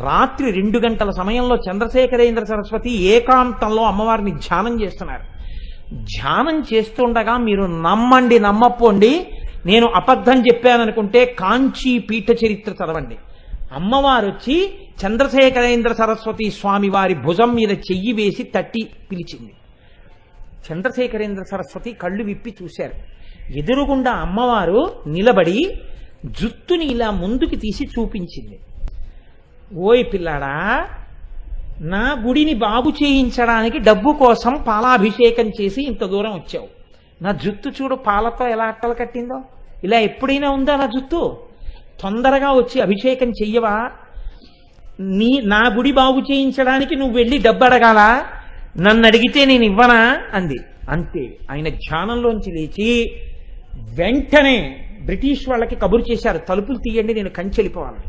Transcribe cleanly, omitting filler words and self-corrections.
రాత్రి 2 గంటల సమయంలో చంద్రశేఖరేంద్ర సరస్వతి ఏకాంతంలో అమ్మవారిని ధ్యానం చేస్తున్నారు. ధ్యానం చేస్తుండగా మీరు నమ్మండి నమ్మపోండి, నేను అబద్ధం చెప్పాననుకుంటే కాంచీ పీఠ చరిత్ర చదవండి. అమ్మవారు వచ్చి చంద్రశేఖరేంద్ర సరస్వతి స్వామి వారి భుజం మీద చెయ్యి వేసి తట్టి పిలిచింది. చంద్రశేఖరేంద్ర సరస్వతి కళ్ళు విప్పి చూశారు. ఎదురుగుండా అమ్మవారు నిలబడి జుత్తుని ఇలా ముందుకు తీసి చూపించింది. ఓయ్ పిల్లాడా, నా గుడిని బాగు చేయించడానికి డబ్బు కోసం పాలాభిషేకం చేసి ఇంత దూరం వచ్చావు. నా జుత్తు చూడు పాలతో ఎలా అట్టలు కట్టిందో. ఇలా ఎప్పుడైనా ఉందా నా జుత్తు? తొందరగా వచ్చి అభిషేకం చెయ్యవా? నా గుడి బాగు చేయించడానికి నువ్వు వెళ్ళి డబ్బు అడగాల? నన్ను అడిగితే నేను ఇవ్వనా అంది. అంతే. ఆయన ధ్యానంలోంచి లేచి వెంటనే బ్రిటిష్ వాళ్ళకి కబురు చేశారు, తలుపులు తీయండి, నేను కంచె వెళ్ళిపోవాలి.